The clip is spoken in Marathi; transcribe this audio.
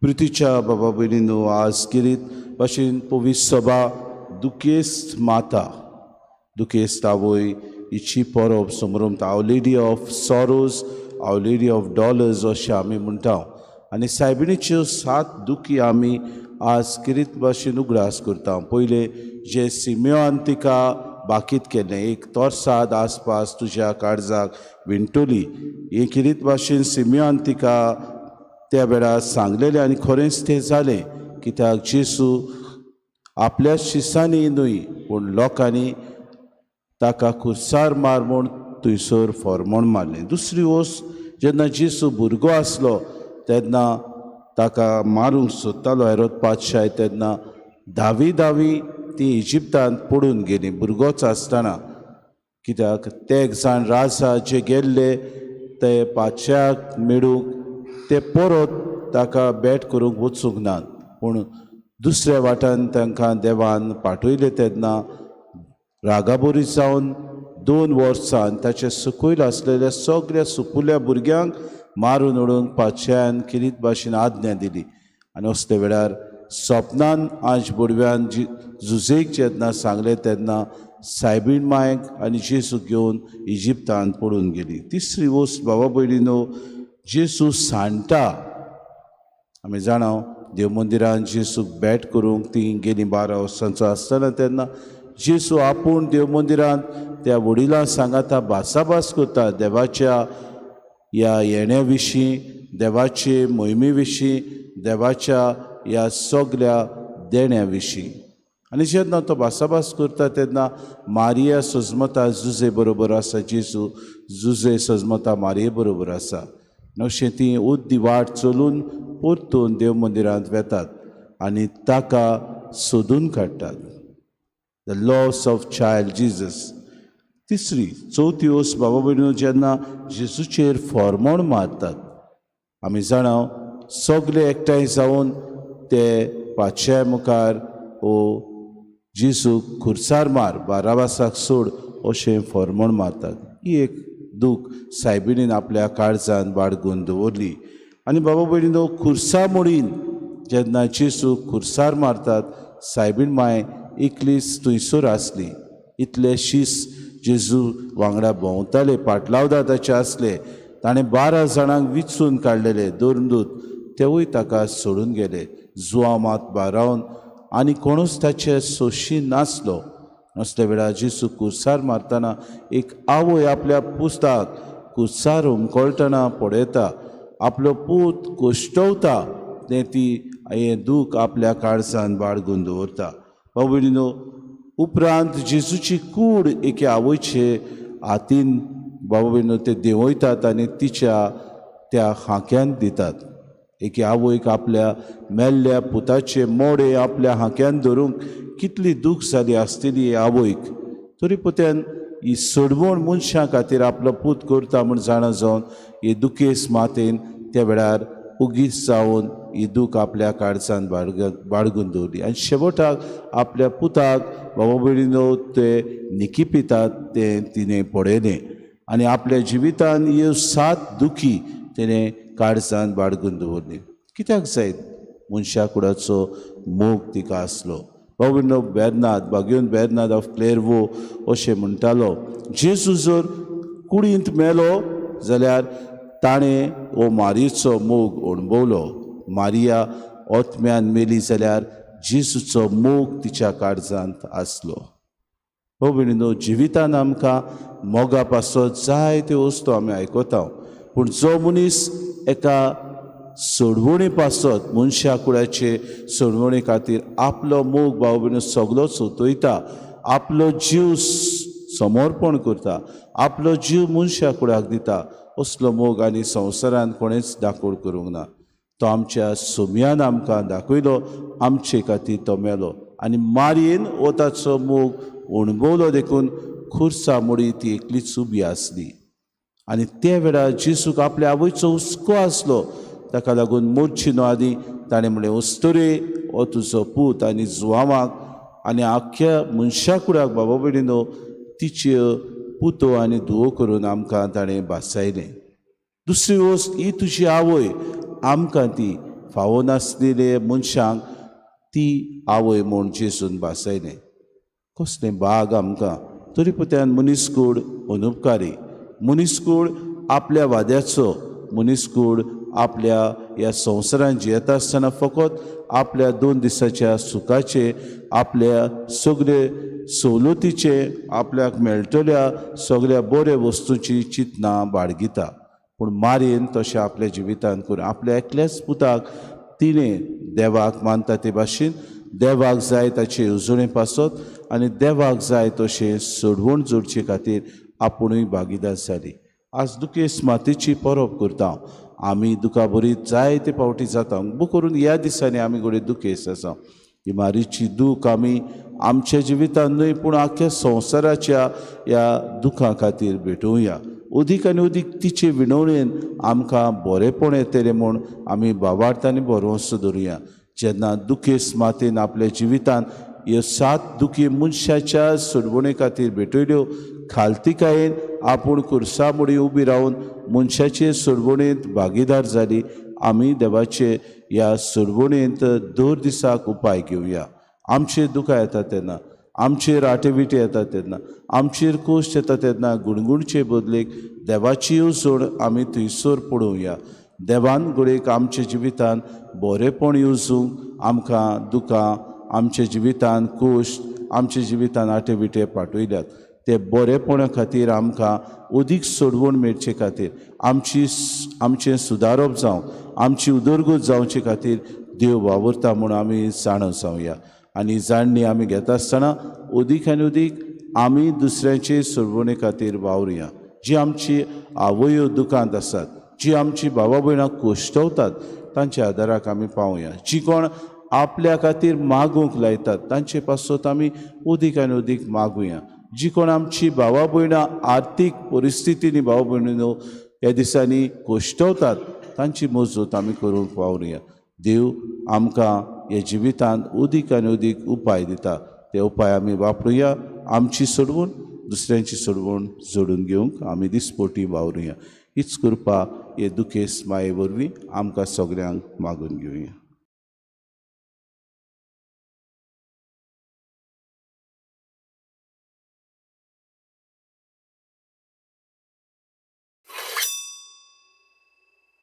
प्रितीच्या बाबा भयणींनो, आज किरीत भाशेन पवित्र सभा दुखेस्त माता, दुखेस्त आवय हिची परब समोरून Our Lady of Sorrows, Our Lady of Dolours अशें आमी म्हणटा. आनी सायबिणीच्यो 7 दुखी आमी आज किरीत भाशेन उगडास करता. पयले जे सिमेओन तिका बाकीत केलें, एक तोरसाद आसपास तुज्या काळजाक विणटली, हे किरीत भाशेन सिमेओन तिका त्या वेळार सांगलेलें आनी खरेंच तें जालें. कित्याक जेसू आपल्या शिसांनी न्हय पूण लोकांनी ताका खुर्सार मार म्हूण थंयसर फॉर्मोण मारलें. दुसरी वस्त, जेन्ना जेसू भुरगो आसलो तेन्ना ताका मारूंक सोदतालो हेरोद पादशाह, तेन्ना धावी ती इजिप्तांत पडून गेली भुरगोच आसतना. कित्याक ते एक जाण राजा जे गेल्ले ते पादशाक मेळूंक ते परत ताका भेट करूंक वचूंक नात, पूण दुसऱ्या वाटान तांकां देवान पाठयले तेन्ना रागाबोरी जावन 2 वर्सां ताचे सकयल आसलेल्या सगळ्या सुपुल्या भुरग्यांक मारून उडोवंक पादशायान किरीत भाशेन आज्ञा दिली. आनी असले वेळार सपनान आज बोडव्यान जुजेक जेन्ना सांगलें तेन्ना सायबीण मांयक आनी जेसू घेवन इजिप्तांत पडून गेली. तिसरी वस्त बाबा भयणींनो, जेसू सांडटा. आमी जाणां देव मंदिरांत जेसूक भेट करूंक ती गेली 12 वर्सांचो आसतना तेन्ना जेसू आपूण देव मंदिरांत त्या वडिलां सांगाता भासाभास करता देवाच्या ह्या येण्या विशीं, देवाचे मोहिमे विशीं, देवाच्या ह्या सगळ्या देण्या विशीं. आनी जेन्ना तो भासाभास करता तेन्ना मारिया सजमता जुजे बरोबर आसा, जेसू जुजे सजमता मारिये बरोबर आसा. अशें ती उद्दी वाट चलून परतून देव मंदिरांत वेतात आनी ताका सोदून काडटात. The loss of child Jesus. चवथी वस्त बाबा भयणीनो, जेन्ना जेसूचेर फॉर्मोण मारतात. आमी जाणां सगळे एकठांय जावन ते पादशाया मुखार ओ जेसूक खुर्सार मार, बाराबासाक सोड अशें फॉर्मोण मारतात. ही एक दूख सायबिणीन आपल्या काळजान बाळगून दवरली. आनी बाबा भयणीनो, खुर्सा मोडीन जेन्ना जेसूक खुर्सार मारतात, सायबीण माय एकलीच थंयसर आसली. इतले शीस जेजू वांगडा भोंवताले, पाटलावदा ताचे आसले. ताणें 12 जाणांक विचून काडलेले दोरदूत, तेवूय ताका सोडून गेले जुवामात बारावन, आनी कोणूच ताचे सोशी नासलो. असल्या वेळार जेसू खुर्सार मारतना एक आवय आपल्या पुताक खुर्सार हुमकळटना पळयता, आपलो पूत कोश्टवता तें ती हें दूख आपल्या काळजान बाळगून दवरता. बाबा भयणीनो, उपरांत जेजूची कूड एके आवयचे हातीन बाबा भयणीनो ते देंवयतात आनी तिच्या त्या हांक्यान दितात. एके आवयक आपल्या मेल्ल्या पुताचे मोडे आपल्या हांक्यान धरूंक कितली दूख जाली आसतली हे आवयक. तरी पुत्यान ही सोडवण मनशां खातीर आपलो पूत करता म्हूण जाणा जावन ही दुखेस्त मातेन त्या वेळार उगीच जावन ही दूख आपल्या काळजान बाळगून दवरली. आनी शेवटाक आपल्या पुताक बाबा भयणीनो ते निकिपितात तें तिणें पळयलें आनी आपल्या जिवितान ह्यो 7 दुखी तिणें काळजान बाळगून दवरली. कित्याक जायत? मनशा कुडाचो मोग तिका आसलो. बाबा भयणीनो, बागेवन बेर्नाद ऑफ क्लेरवो अशें म्हणटालो, जेसू जर कुडींत मेलो जाल्यार ताणें हो मारयेचो मोग अणभवलो. मारिया ओतम्यान मेली जाल्यार जेसूचो मोग तिच्या काळजांत आसलो. हो भयणीनो, जिवितान आमकां मोगा पासत जायत्यो वस्तू आमी आयकता, पूण जो मनीस एका सोडवणी पासत मनशा कुळाचे सोडवणे खातीर आपलो मोग बाबा भयणीनो सगळो सोंतयता, आपलो जीव समर्पण करता, आपलो जीव मनशा कुळाक दिता, असलो मोग आनी संवसारान कोणेच दाखोड करूंक ना. तो आमच्या सोम्यान आमकां दाखयलो, आमचे खातीर तो मेलो आनी मारयेन हो ताचो मोग अणभवलो देखून खुर्सा मोडी ती एकलीच उबी आसली. आनी त्या वेळार जेसूक आपल्या आवयचो हुस्को आसलो, ताका लागून मोडची न्हू आदी ताणें म्हणलें, उस्तुरे हो तुजो पूत. आनी जुवामाक आनी आख्या मनशा कुळाक बाबा भयणीनो तिच्यो पुतो आनी धुवो करून आमकां ताणें भासायलें. दुसरी वस्त, ही तुजी आवय आमकां ती फावो नासलेले मनशांक ती आवय म्हूण जेजून भासयलें. कसलें बाग आमकां. तरी पुत्यान मनीसकूड अनुपकारी. मनीसकूड आपल्या वाद्याचो, मनीसकूड आपल्या ह्या संवसारांत जियेता आसतना फकत आपल्या 2 दिसाच्या सुखाचे, आपल्या सगळे सवलतीचे, आपल्याक मेळटल्या सगळ्या बऱ्या वस्तूंची चिंतना बाळगिता. पूण मारयेन तशें आपल्या जिवितांत करून आपल्या एकल्याच पुताक तिणें देवाक मानता ते भाशेन देवाक जाय ताचे उजळें पासत आनी देवाक जाय तशें सोडवण जोडचे खातीर आपुणूय भागीदार जाली. आज दुखेस्त मातेची परब करता. आमी दुखा बरी जायते फावटी जाता. खूब करून ह्या दिसांनी आमी घडये दुखेस्त आसा. इमारीची दूख आमी आमच्या जिवितांत न्हय पूण आख्या संवसाराच्या ह्या दुखां खातीर भेटोवया. अदीक आनी अदीक तिचे विणवणेन आमकां बरेपण येतलें म्हूण आमी भावार्थ आनी भरवंसो दवरुया. जेन्ना दुखेस्त मातेन आपल्या जिवितांत ह्यो 7 दुखी मनशाच्या सोडवणे खातीर भेटयल्यो, खालतिकायेन आपूण खुर्सामुडी उबी रावन मनशाचे सोडवणेंत भागीदार जाली. आमी देवाचे ह्या सोडवणेंत दर दिसाक उपाय घेवया. आमचेर दुखां येता तेन्ना, आमचेर आटेविटे येता तेन्ना, आमचेर कोश्ट येता तेन्ना गुणगुणचे बदलेक देवाची येवजण आमी थंयसर पळोवया. देवान घडयेक आमच्या जिवितांत बरेपण येवजूंक आमकां दुखां, आमच्या जिवितांत कोश्ट, आमच्या जिवितांत आटेविटे पाठयल्यात. ते बरेपणा खातीर आमकां अदीक सोडवण मेळचे खातीर, आमचें सुदारप जावं, आमची उदरगत जावचे खातीर देव वावरता म्हूण आमी जाणो जावया. आनी जाणणी आमी घेता आसतना अदीक आनी अदीक आमी दुसऱ्याचे सोडवणे खातीर वावरुया. जी आमची आवयो दुखांत आसात, जी आमची भावा भयणां कोश्टवतात, तांच्या आदाराक आमी पावया. जी कोण आपल्या खातीर मागूंक लायतात तांचे पासत आमी अदीक आनी अदीक मागुया. जी कोण आमची भावा भयणां आर्थीक परिस्थितींनी भावा भयणीनो ह्या दिसांनी कोश्टवतात तांची मजत आमी करूंक वावरुया. देव आमकां ह्या जिवितांत अदीक आनी अदीक उपाय दिता. ते उपाय आमी वापरुया. आमची सोडवण दुसऱ्यांची सोडवण जोडून घेवंक आमी दिसपोटी वावरुया. हीच कृपा हे दुखेस्त माये वरवीं आमकां सगळ्यांक मागून घेवया.